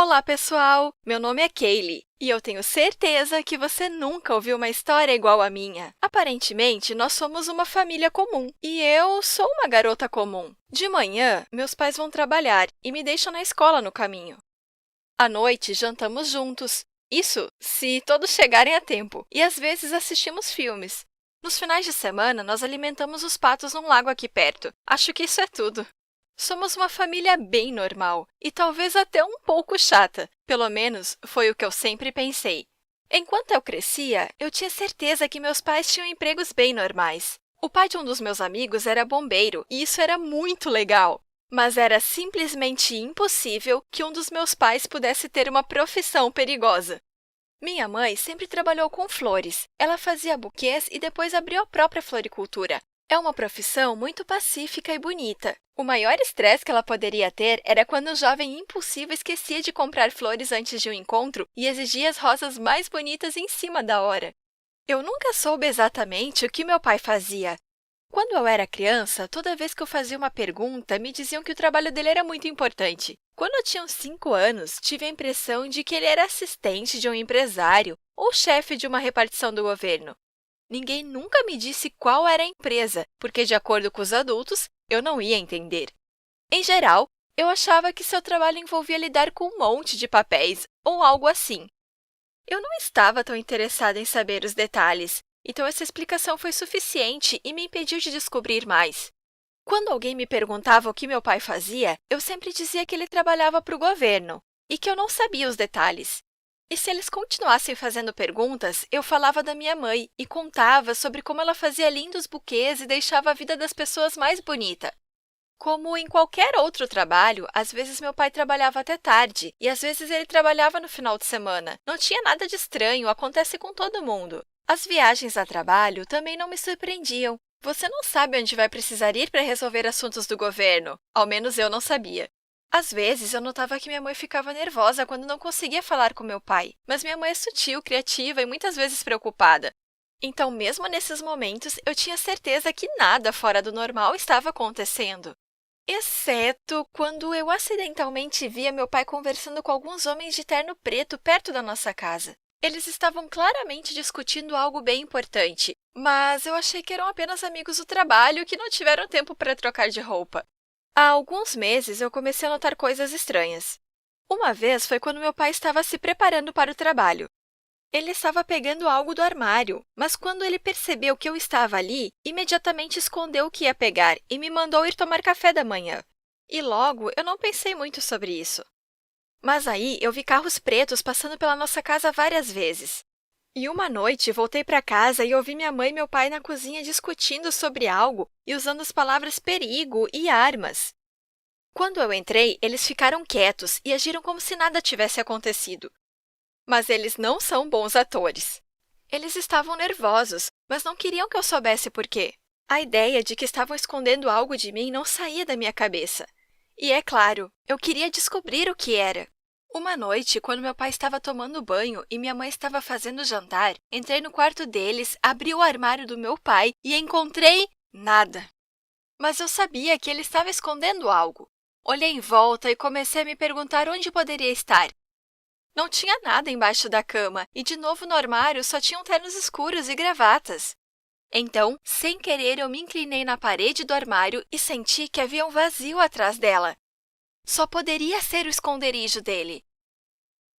Olá, pessoal! Meu nome é Kaylee e eu tenho certeza que você nunca ouviu uma história igual à minha. Aparentemente, nós somos uma família comum e eu sou uma garota comum. De manhã, meus pais vão trabalhar e me deixam na escola no caminho. À noite, jantamos juntos. Isso se todos chegarem a tempo, e às vezes assistimos filmes. Nos finais de semana, nós alimentamos os patos num lago aqui perto. Acho que isso é tudo. Somos uma família bem normal e talvez até um pouco chata. Pelo menos foi o que eu sempre pensei. Enquanto eu crescia, eu tinha certeza que meus pais tinham empregos bem normais. O pai de um dos meus amigos era bombeiro e isso era muito legal. Mas era simplesmente impossível que um dos meus pais pudesse ter uma profissão perigosa. Minha mãe sempre trabalhou com flores. Ela fazia buquês e depois abriu a própria floricultura. É uma profissão muito pacífica e bonita. O maior estresse que ela poderia ter era quando o jovem impulsivo esquecia de comprar flores antes de um encontro e exigia as rosas mais bonitas em cima da hora. Eu nunca soube exatamente o que meu pai fazia. Quando eu era criança, toda vez que eu fazia uma pergunta, me diziam que o trabalho dele era muito importante. Quando eu tinha uns 5 anos, tive a impressão de que ele era assistente de um empresário ou chefe de uma repartição do governo. Ninguém nunca me disse qual era a empresa, porque, de acordo com os adultos, eu não ia entender. Em geral, eu achava que seu trabalho envolvia lidar com um monte de papéis ou algo assim. Eu não estava tão interessada em saber os detalhes, então essa explicação foi suficiente e me impediu de descobrir mais. Quando alguém me perguntava o que meu pai fazia, eu sempre dizia que ele trabalhava para o governo e que eu não sabia os detalhes. E se eles continuassem fazendo perguntas, eu falava da minha mãe e contava sobre como ela fazia lindos buquês e deixava a vida das pessoas mais bonita. Como em qualquer outro trabalho, às vezes meu pai trabalhava até tarde e às vezes ele trabalhava no final de semana. Não tinha nada de estranho, acontece com todo mundo. As viagens a trabalho também não me surpreendiam. Você não sabe onde vai precisar ir para resolver assuntos do governo. Ao menos eu não sabia. Às vezes, eu notava que minha mãe ficava nervosa quando não conseguia falar com meu pai, mas minha mãe é sutil, criativa e muitas vezes preocupada. Então, mesmo nesses momentos, eu tinha certeza que nada fora do normal estava acontecendo. Exceto quando eu acidentalmente via meu pai conversando com alguns homens de terno preto perto da nossa casa. Eles estavam claramente discutindo algo bem importante, mas eu achei que eram apenas amigos do trabalho que não tiveram tempo para trocar de roupa. Há alguns meses, eu comecei a notar coisas estranhas. Uma vez foi quando meu pai estava se preparando para o trabalho. Ele estava pegando algo do armário, mas quando ele percebeu que eu estava ali, imediatamente escondeu o que ia pegar e me mandou ir tomar café da manhã. E logo, eu não pensei muito sobre isso. Mas aí, eu vi carros pretos passando pela nossa casa várias vezes. E uma noite, voltei para casa e ouvi minha mãe e meu pai na cozinha discutindo sobre algo e usando as palavras perigo e armas. Quando eu entrei, eles ficaram quietos e agiram como se nada tivesse acontecido. Mas eles não são bons atores. Eles estavam nervosos, mas não queriam que eu soubesse por quê. A ideia de que estavam escondendo algo de mim não saía da minha cabeça. E é claro, eu queria descobrir o que era. Uma noite, quando meu pai estava tomando banho e minha mãe estava fazendo jantar, entrei no quarto deles, abri o armário do meu pai e encontrei nada. Mas eu sabia que ele estava escondendo algo. Olhei em volta e comecei a me perguntar onde poderia estar. Não tinha nada embaixo da cama e, de novo no armário, só tinham ternos escuros e gravatas. Então, sem querer, eu me inclinei na parede do armário e senti que havia um vazio atrás dela. Só poderia ser o esconderijo dele.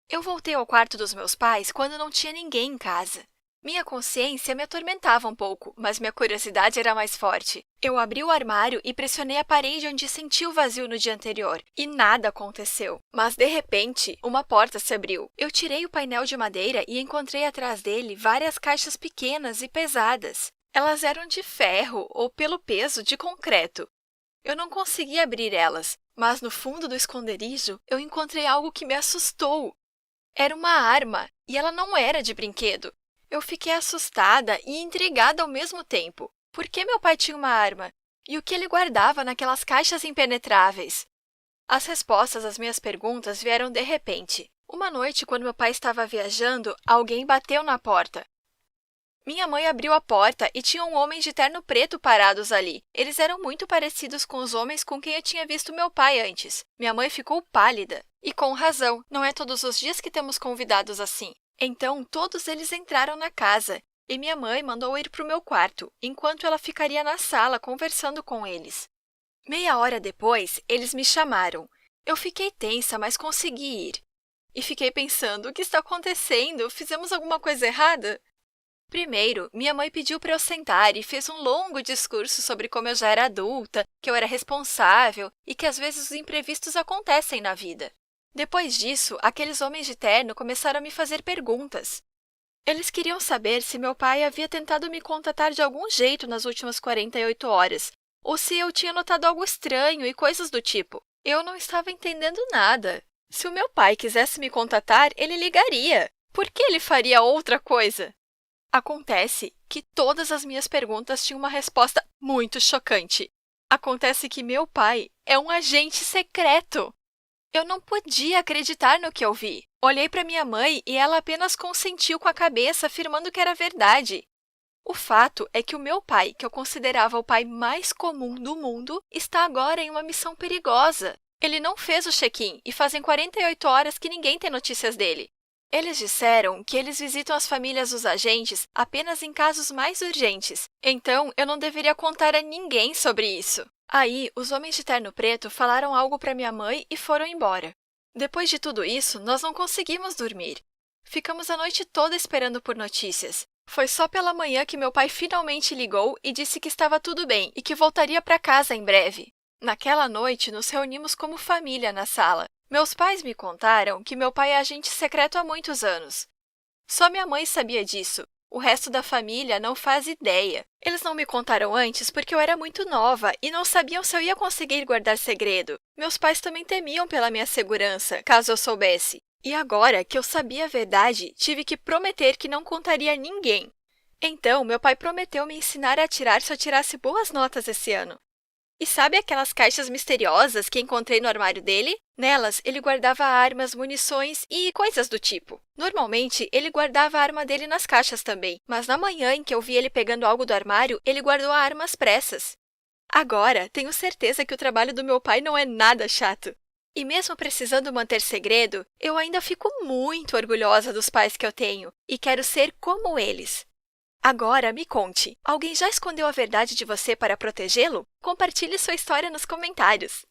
Eu voltei ao quarto dos meus pais quando não tinha ninguém em casa. Minha consciência me atormentava um pouco, mas minha curiosidade era mais forte. Eu abri o armário e pressionei a parede onde senti o vazio no dia anterior, e nada aconteceu. Mas, de repente, uma porta se abriu. Eu tirei o painel de madeira e encontrei atrás dele várias caixas pequenas e pesadas. Elas eram de ferro ou, pelo peso, de concreto. Eu não conseguia abrir elas, mas no fundo do esconderijo eu encontrei algo que me assustou. Era uma arma, e ela não era de brinquedo. Eu fiquei assustada e intrigada ao mesmo tempo. Por que meu pai tinha uma arma? E o que ele guardava naquelas caixas impenetráveis? As respostas às minhas perguntas vieram de repente. Uma noite, quando meu pai estava viajando, alguém bateu na porta. Minha mãe abriu a porta e tinha um homem de terno preto parados ali. Eles eram muito parecidos com os homens com quem eu tinha visto meu pai antes. Minha mãe ficou pálida. E com razão, não é todos os dias que temos convidados assim. Então, todos eles entraram na casa e minha mãe mandou ir para o meu quarto, enquanto ela ficaria na sala conversando com eles. Meia hora depois, eles me chamaram. Eu fiquei tensa, mas consegui ir. E fiquei pensando, o que está acontecendo? Fizemos alguma coisa errada? Primeiro, minha mãe pediu para eu sentar e fez um longo discurso sobre como eu já era adulta, que eu era responsável e que às vezes os imprevistos acontecem na vida. Depois disso, aqueles homens de terno começaram a me fazer perguntas. Eles queriam saber se meu pai havia tentado me contatar de algum jeito nas últimas 48 horas, ou se eu tinha notado algo estranho e coisas do tipo. Eu não estava entendendo nada. Se o meu pai quisesse me contatar, ele ligaria. Por que ele faria outra coisa? Acontece que todas as minhas perguntas tinham uma resposta muito chocante. Acontece que meu pai é um agente secreto. Eu não podia acreditar no que eu vi. Olhei para minha mãe e ela apenas consentiu com a cabeça, afirmando que era verdade. O fato é que o meu pai, que eu considerava o pai mais comum do mundo, está agora em uma missão perigosa. Ele não fez o check-in e fazem 48 horas que ninguém tem notícias dele. Eles disseram que eles visitam as famílias dos agentes apenas em casos mais urgentes, então eu não deveria contar a ninguém sobre isso. Aí, os homens de terno preto falaram algo para minha mãe e foram embora. Depois de tudo isso, nós não conseguimos dormir. Ficamos a noite toda esperando por notícias. Foi só pela manhã que meu pai finalmente ligou e disse que estava tudo bem e que voltaria para casa em breve. Naquela noite, nos reunimos como família na sala. Meus pais me contaram que meu pai é agente secreto há muitos anos. Só minha mãe sabia disso. O resto da família não faz ideia. Eles não me contaram antes porque eu era muito nova e não sabiam se eu ia conseguir guardar segredo. Meus pais também temiam pela minha segurança, caso eu soubesse. E agora que eu sabia a verdade, tive que prometer que não contaria a ninguém. Então, meu pai prometeu me ensinar a atirar se eu tirasse boas notas esse ano. E sabe aquelas caixas misteriosas que encontrei no armário dele? Nelas, ele guardava armas, munições e coisas do tipo. Normalmente, ele guardava a arma dele nas caixas também, mas na manhã em que eu vi ele pegando algo do armário, ele guardou a arma às pressas. Agora, tenho certeza que o trabalho do meu pai não é nada chato. E mesmo precisando manter segredo, eu ainda fico muito orgulhosa dos pais que eu tenho e quero ser como eles. Agora, me conte, alguém já escondeu a verdade de você para protegê-lo? Compartilhe sua história nos comentários.